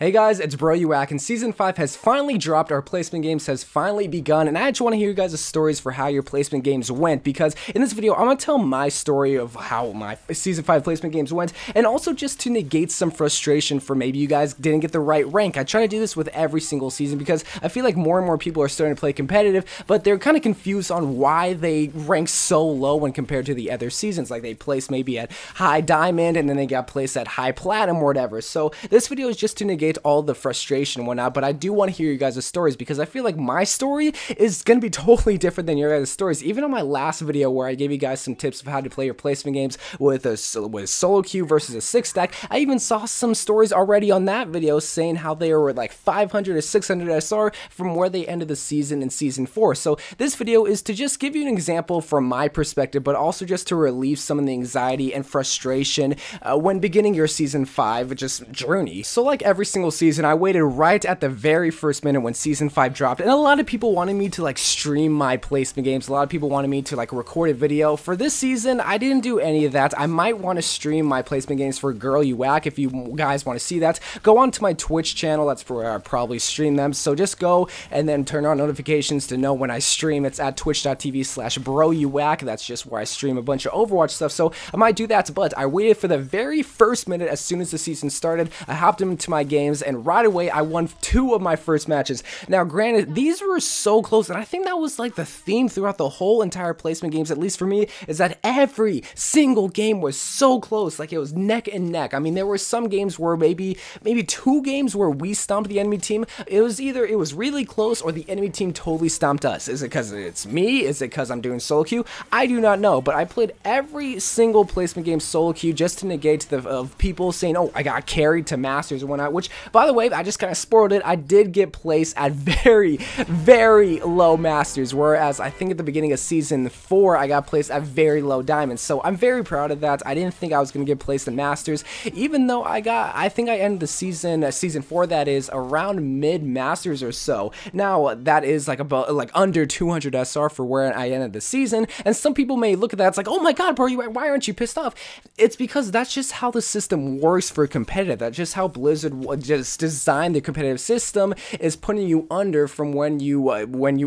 Hey guys, it's YOU WACK, and Season 5 has finally dropped, our placement games has finally begun, and I just want to hear you guys' stories for how your placement games went, because in this video, I'm going to tell my story of how my Season 5 placement games went, and also just to negate some frustration for maybe you guys didn't get the right rank. I try to do this with every single season, because I feel like more and more people are starting to play competitive, but they're kind of confused on why they rank so low when compared to the other seasons. Like, they place maybe at high diamond, and then they got placed at high platinum or whatever. So this video is just to negate all the frustration and whatnot, but I do want to hear you guys' stories, because I feel like my story is going to be totally different than your guys' stories. Even on my last video where I gave you guys some tips of how to play your placement games with solo queue versus a 6-stack, I even saw some stories already on that video saying how they were like 500 or 600 SR from where they ended the season in Season 4. So this video is to just give you an example from my perspective, but also just to relieve some of the anxiety and frustration when beginning your Season 5 just journey. So like every single season, I waited right at the very first minute when Season 5 dropped, and a lot of people wanted me to like stream my placement games. A lot of people wanted me to like record a video. For this season, I didn't do any of that. I might want to stream my placement games for YOU WACK. If you guys want to see that, go on to my Twitch channel. That's where I probably stream them. So just go and then turn on notifications to know when I stream. It's at twitch.tv/YOUWACK. That's just where I stream a bunch of Overwatch stuff. So I might do that, but I waited for the very first minute as soon as the season started. I hopped into my games, and right away I won 2 of my first matches. Now granted, these were so close, and I think that was like the theme throughout the whole entire placement games, at least for me, is that every single game was so close. Like, it was neck and neck. I mean, there were some games where maybe 2 games where we stomped the enemy team. It was either it was really close or the enemy team totally stomped us. Is it because it's me? Is it because I'm doing solo queue? I do not know, but I played every single placement game solo queue just to negate the people saying, oh, I got carried to Masters or whatnot, which, by the way, I just kind of spoiled it. I did get placed at very, very low Masters, whereas I think at the beginning of Season 4, I got placed at very low Diamonds. So I'm very proud of that. I didn't think I was going to get placed in Masters, even though I think I ended the season, Season 4, that is, around mid-Masters or so. Now, that is like about, like, under 200 SR for where I ended the season, and some people may look at that, it's like, oh my god, bro, why aren't you pissed off? It's because that's just how the system works for competitive. That's just how Blizzard just designed the competitive system, is putting you under from when you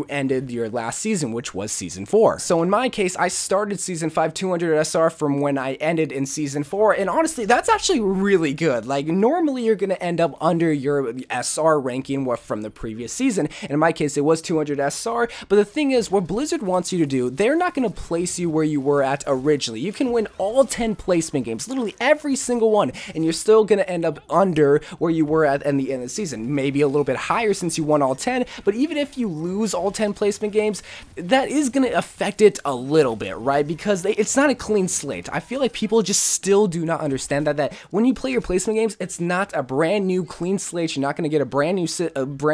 ended your last season, which was Season 4. So in my case, I started Season 5 200 SR from when I ended in Season 4, and honestly, that's actually really good. Like, normally you're gonna end up under your SR ranking from the previous season, and in my case, it was 200 SR, but the thing is, what Blizzard wants you to do, they're not gonna place you where you were at originally. You can win all 10 placement games, literally every single one, and you're still gonna end up under where you were at in the end of the season. Maybe a little bit higher since you won all 10, but even if you lose all 10 placement games, that is going to affect it a little bit, right? Because it's not a clean slate. I feel like people just still do not understand that when you play your placement games, it's not a brand new clean slate. You're not going to get a brand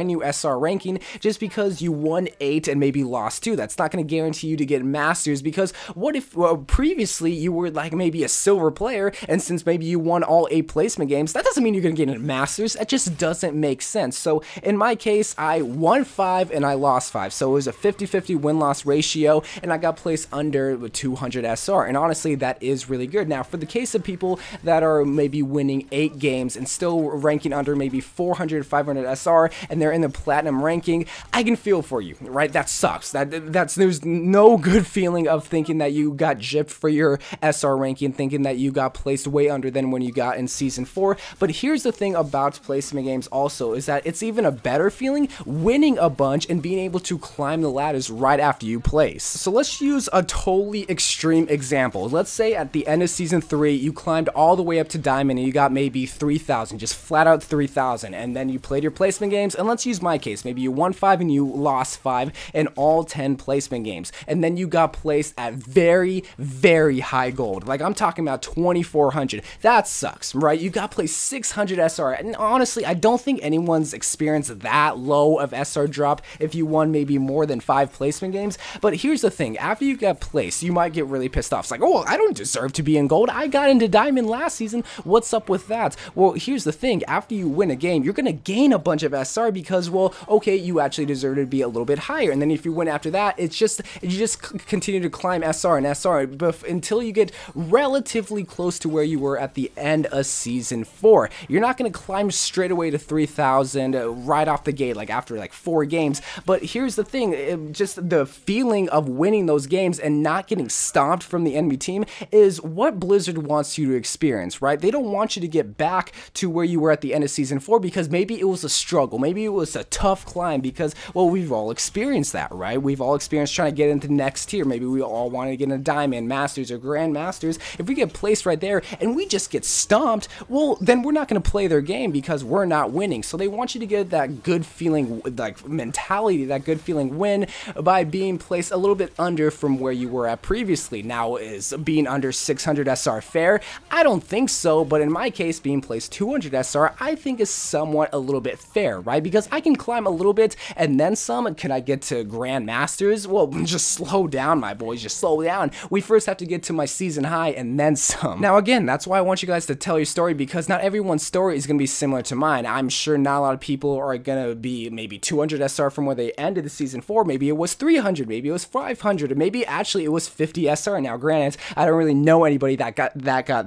new SR ranking just because you won 8 and maybe lost 2. That's not going to guarantee you to get Masters, because what if previously you were like maybe a silver player, and since maybe you won all 8 placement games, that doesn't mean you're going to get a Masters. That just doesn't make sense. So in my case, I won 5 and I lost 5, so it was a 50-50 win-loss ratio, and I got placed under 200 SR, and honestly, that is really good. Now, for the case of people that are maybe winning 8 games and still ranking under maybe 400, 500 SR, and they're in the platinum ranking, I can feel for you, right? That sucks. There's no good feeling of thinking that you got gypped for your SR ranking, thinking that you got placed way under than when you got in Season 4, but here's the thing about placement games also, is that it's even a better feeling winning a bunch and being able to climb the ladders right after you place. So let's use a totally extreme example. Let's say at the end of Season 3, you climbed all the way up to Diamond and you got maybe 3,000, just flat out 3,000, and then you played your placement games, and let's use my case. Maybe you won 5 and you lost 5 in all 10 placement games, and then you got placed at very, very high gold. Like, I'm talking about 2,400. That sucks, right? You got placed 600 SR, and honestly, I don't think anyone's experienced that low of SR drop if you won maybe more than 5 placement games. But here's the thing, after you get placed, you might get really pissed off. It's like, oh, I don't deserve to be in gold. I got into Diamond last season. What's up with that? Well, here's the thing, after you win a game, you're gonna gain a bunch of SR because, well, okay, you actually deserve to be a little bit higher, and then if you win after that, you just continue to climb SR and SR until you get relatively close to where you were at the end of Season 4. You're not gonna climb straight away to 3,000 right off the gate, like after like 4 games. But here's the thing, just the feeling of winning those games and not getting stomped from the enemy team is what Blizzard wants you to experience, right? They don't want you to get back to where you were at the end of Season 4 because maybe it was a struggle, maybe it was a tough climb because, well, we've all experienced that, right? We've all experienced trying to get into the next tier. Maybe we all wanted to get into Diamond, Masters, or Grand Masters. If we get placed right there and we just get stomped, well, then we're not going to play their game because we're not winning. So they want you to get that good feeling, like mentality, that good feeling win by being placed a little bit under from where you were at previously. Now, is being under 600 SR fair? I don't think so, but in my case, being placed 200 SR, I think is somewhat a little bit fair, right? Because I can climb a little bit and then some. Can I get to Grand Masters? Well, just slow down, my boys, just slow down. We first have to get to my season high and then some. Now, again, that's why I want you guys to tell your story, because not everyone's story is going to be similar to mine. I'm sure not a lot of people are going to be maybe 200 SR from where they ended the Season 4. Maybe it was 300, maybe it was 500, or maybe actually it was 50 SR. Now, granted, I don't really know anybody that got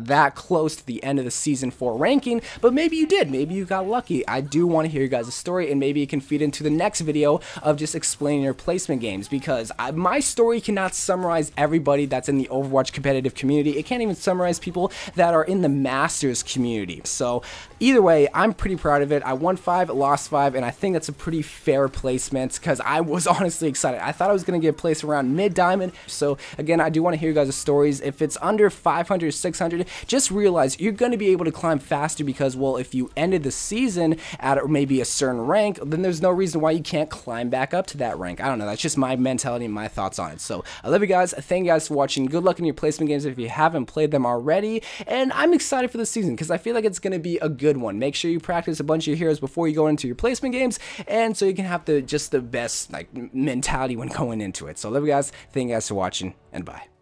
that close to the end of the Season 4 ranking, but maybe you did. Maybe you got lucky. I do want to hear you guys' story, and maybe it can feed into the next video of just explaining your placement games, because my story cannot summarize everybody that's in the Overwatch competitive community. It can't even summarize people that are in the Masters community. So either way, I'm pretty proud of it. I won 5, lost 5, and I think that's a pretty fair placement because I was honestly excited. I thought I was going to get placed around mid-diamond. So again, I do want to hear you guys' stories. If it's under 500, 600, just realize you're going to be able to climb faster because, well, if you ended the season at maybe a certain rank, then there's no reason why you can't climb back up to that rank. I don't know. That's just my mentality and my thoughts on it. So I love you guys. Thank you guys for watching. Good luck in your placement games if you haven't played them already. And I'm excited for the season because I feel like it's going to be a good one. Make sure you practice a bunch of your heroes before you go into your placement games, and so you can have just the best like mentality when going into it. So I love you guys. Thank you guys for watching, and bye.